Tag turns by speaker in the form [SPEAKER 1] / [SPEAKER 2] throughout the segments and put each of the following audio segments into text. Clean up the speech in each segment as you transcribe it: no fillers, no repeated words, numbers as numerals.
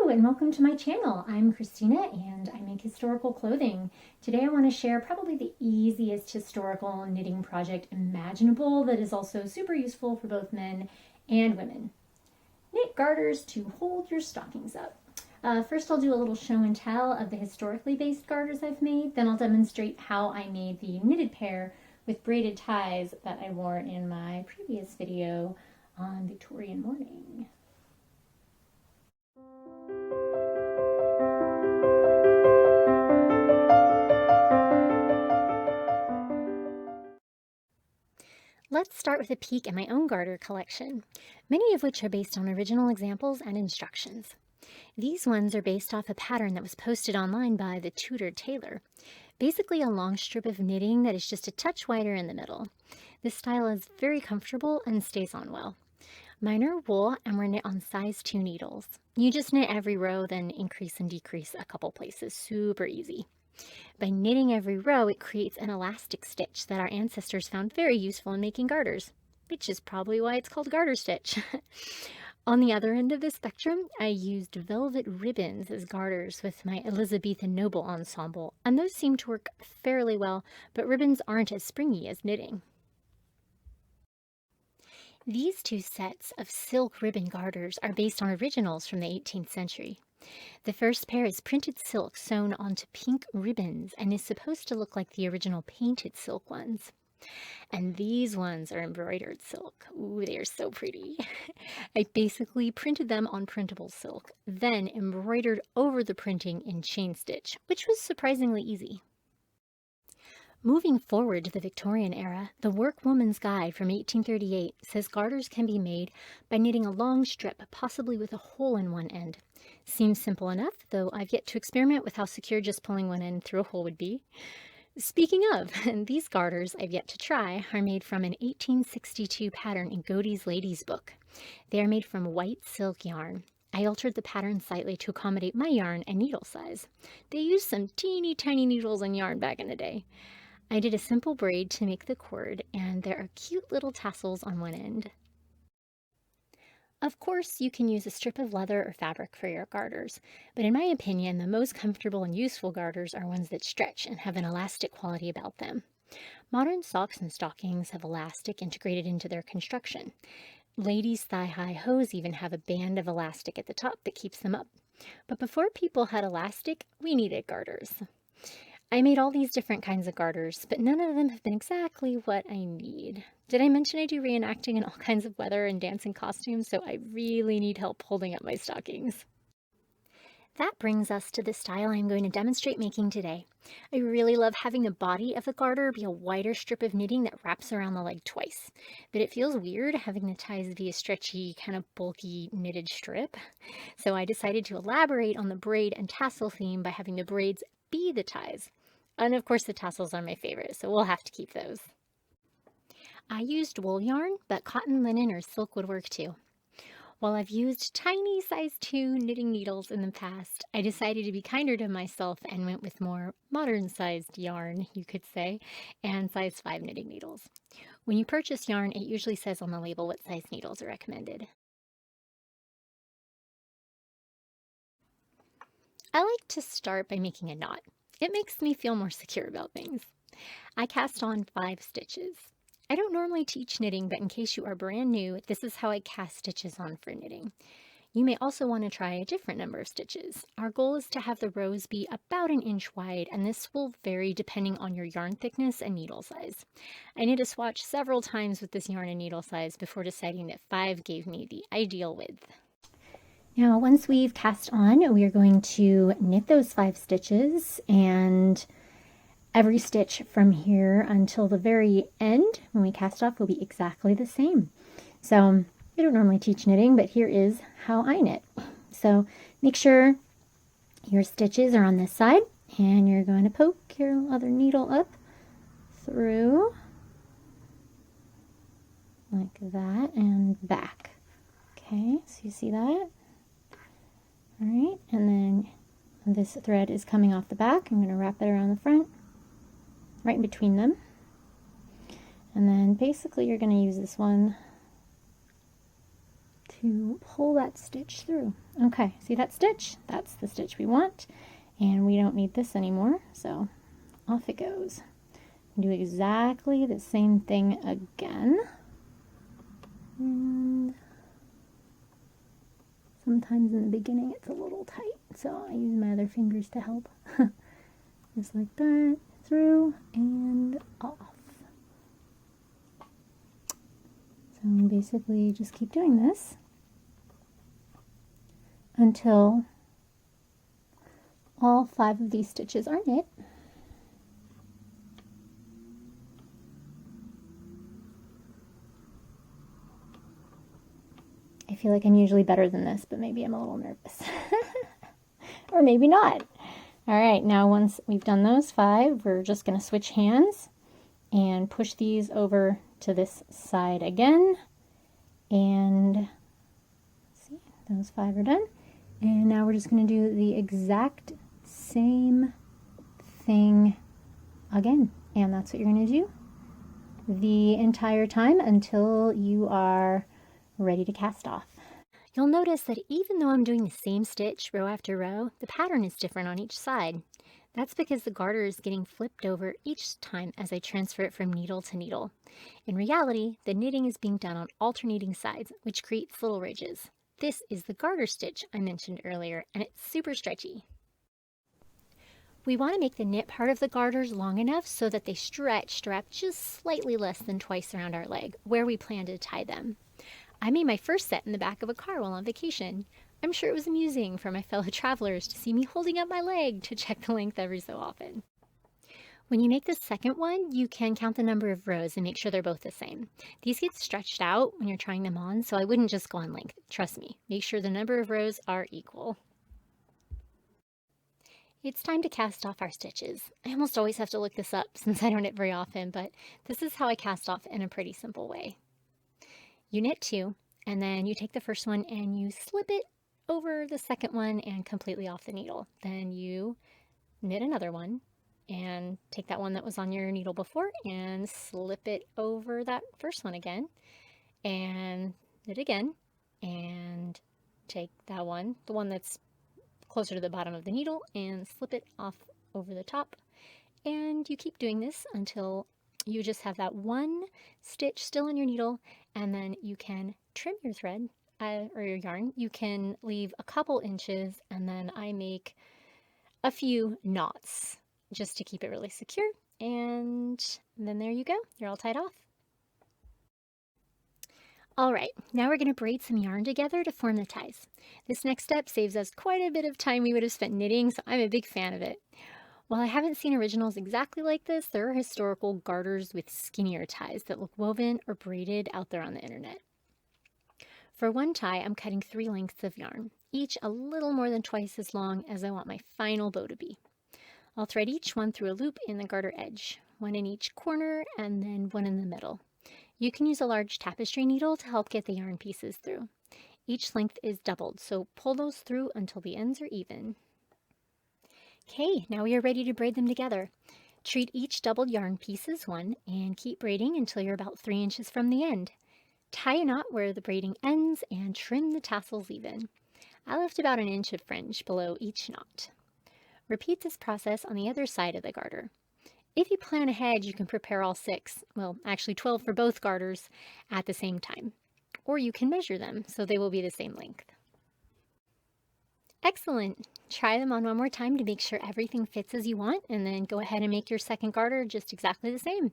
[SPEAKER 1] Hello and welcome to my channel. I'm Christina and I make historical clothing. Today I want to share probably the easiest historical knitting project imaginable that is also super useful for both men and women. Knit garters to hold your stockings up. First I'll do a little show and tell of the historically based garters I've made, then I'll demonstrate how I made the knitted pair with braided ties that I wore in my previous video on Victorian mourning. Let's start with a peek at my own garter collection, many of which are based on original examples and instructions. These ones are based off a pattern that was posted online by the Tudor Tailor, basically a long strip of knitting that is just a touch wider in the middle. This style is very comfortable and stays on well. Mine are wool and were knit on size 2 needles. You just knit every row, then increase and decrease a couple places, super easy. By knitting every row, it creates an elastic stitch that our ancestors found very useful in making garters, which is probably why it's called Garter Stitch. On the other end of the spectrum, I used velvet ribbons as garters with my Elizabethan noble ensemble, and those seem to work fairly well, but ribbons aren't as springy as knitting. These two sets of silk ribbon garters are based on originals from the 18th century. The first pair is printed silk sewn onto pink ribbons and is supposed to look like the original painted silk ones. And these ones are embroidered silk. Ooh, they are so pretty. I basically printed them on printable silk, then embroidered over the printing in chain stitch, which was surprisingly easy. Moving forward to the Victorian era, the Workwoman's Guide from 1838 says garters can be made by knitting a long strip, possibly with a hole in one end. Seems simple enough, though I've yet to experiment with how secure just pulling one end through a hole would be. Speaking of, these garters I've yet to try are made from an 1862 pattern in Godey's Lady's Book. They are made from white silk yarn. I altered the pattern slightly to accommodate my yarn and needle size. They used some teeny tiny needles and yarn back in the day. I did a simple braid to make the cord, and there are cute little tassels on one end. Of course, you can use a strip of leather or fabric for your garters, but in my opinion, the most comfortable and useful garters are ones that stretch and have an elastic quality about them. Modern socks and stockings have elastic integrated into their construction. Ladies' thigh-high hose even have a band of elastic at the top that keeps them up. But before people had elastic, we needed garters. I made all these different kinds of garters, but none of them have been exactly what I need. Did I mention I do reenacting in all kinds of weather and dancing costumes, so I really need help holding up my stockings. That brings us to the style I'm going to demonstrate making today. I really love having the body of the garter be a wider strip of knitting that wraps around the leg twice, but it feels weird having the ties be a stretchy, kind of bulky knitted strip. So I decided to elaborate on the braid and tassel theme by having the braids be the ties. And of course the tassels are my favorite, so we'll have to keep those. I used wool yarn, but cotton, linen, or silk would work too. While I've used tiny size 2 knitting needles in the past, I decided to be kinder to myself and went with more modern sized yarn, you could say, and size 5 knitting needles. When you purchase yarn, it usually says on the label what size needles are recommended. I like to start by making a knot. It makes me feel more secure about things. I cast on 5 stitches. I don't normally teach knitting, but in case you are brand new, this is how I cast stitches on for knitting. You may also want to try a different number of stitches. Our goal is to have the rows be about 1 inch wide, and this will vary depending on your yarn thickness and needle size. I knit a swatch several times with this yarn and needle size before deciding that 5 gave me the ideal width. Now, once we've cast on, we are going to knit those 5 stitches, and every stitch from here until the very end, when we cast off, will be exactly the same. So, I don't normally teach knitting, but here is how I knit. So, make sure your stitches are on this side, and you're going to poke your other needle up through, like that, and back. Okay, so you see that? All right, and then this thread is coming off the back. I'm going to wrap it around the front, right in between them. And then basically you're going to use this one to pull that stitch through. Okay, see that stitch? That's the stitch we want, and we don't need this anymore, so off it goes. Do exactly the same thing again. And sometimes in the beginning it's a little tight, so I use my other fingers to help. Just like that, through and off. So basically just keep doing this until all 5 of these stitches are knit. I feel like I'm usually better than this, but maybe I'm a little nervous. Or maybe not. All right, now once we've done those 5, we're just going to switch hands and push these over to this side again. And see, those 5 are done. And now we're just going to do the exact same thing again. And that's what you're going to do the entire time until you are ready to cast off. You'll notice that even though I'm doing the same stitch row after row, the pattern is different on each side. That's because the garter is getting flipped over each time as I transfer it from needle to needle. In reality, the knitting is being done on alternating sides, which creates little ridges. This is the garter stitch I mentioned earlier, and it's super stretchy. We want to make the knit part of the garters long enough so that they stretch to wrap just slightly less than twice around our leg, where we plan to tie them. I made my first set in the back of a car while on vacation. I'm sure it was amusing for my fellow travelers to see me holding up my leg to check the length every so often. When you make the second one, you can count the number of rows and make sure they're both the same. These get stretched out when you're trying them on, so I wouldn't just go on length. Trust me, make sure the number of rows are equal. It's time to cast off our stitches. I almost always have to look this up since I don't knit very often, but this is how I cast off in a pretty simple way. You knit 2, and then you take the first one and you slip it over the second one and completely off the needle. Then you knit another one and take that one that was on your needle before and slip it over that first one again, and knit again, and take that one, the one that's closer to the bottom of the needle, and slip it off over the top. And you keep doing this until you just have that one stitch still in your needle, and then you can trim your thread or your yarn. You can leave a couple inches, and then I make a few knots just to keep it really secure, and then there you go, you're all tied off. All right, now we're going to braid some yarn together to form the ties. This next step saves us quite a bit of time we would have spent knitting, so I'm a big fan of it. While I haven't seen originals exactly like this, there are historical garters with skinnier ties that look woven or braided out there on the internet. For one tie, I'm cutting 3 lengths of yarn, each a little more than twice as long as I want my final bow to be. I'll thread each one through a loop in the garter edge, one in each corner and then one in the middle. You can use a large tapestry needle to help get the yarn pieces through. Each length is doubled, so pull those through until the ends are even. Okay, now we are ready to braid them together. Treat each doubled yarn piece as one and keep braiding until you're about 3 inches from the end. Tie a knot where the braiding ends and trim the tassels even. I left about 1 inch of fringe below each knot. Repeat this process on the other side of the garter. If you plan ahead, you can prepare all 6, well, actually 12 for both garters at the same time. Or you can measure them so they will be the same length. Excellent! Try them on one more time to make sure everything fits as you want, and then go ahead and make your second garter just exactly the same.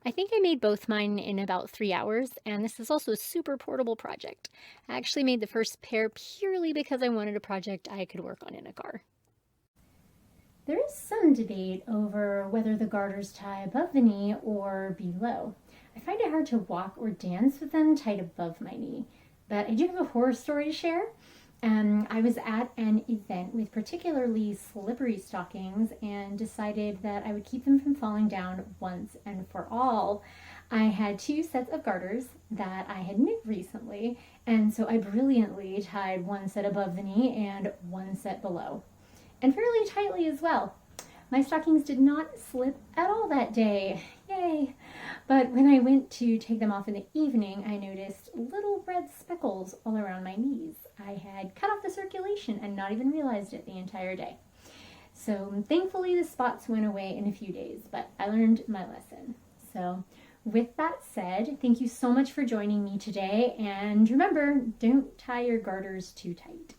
[SPEAKER 1] I think I made both mine in about 3 hours, and this is also a super portable project. I actually made the first pair purely because I wanted a project I could work on in a car. There is some debate over whether the garters tie above the knee or below. I find it hard to walk or dance with them tied above my knee, but I do have a horror story to share. I was at an event with particularly slippery stockings and decided that I would keep them from falling down once and for all. I had 2 sets of garters that I had knit recently, and so I brilliantly tied one set above the knee and one set below, and fairly tightly as well. My stockings did not slip at all that day. Yay! yay! But when I went to take them off in the evening, I noticed little red speckles all around my knees. I had cut off the circulation and not even realized it the entire day. So thankfully the spots went away in a few days, but I learned my lesson. So with that said, thank you so much for joining me today, and remember, don't tie your garters too tight.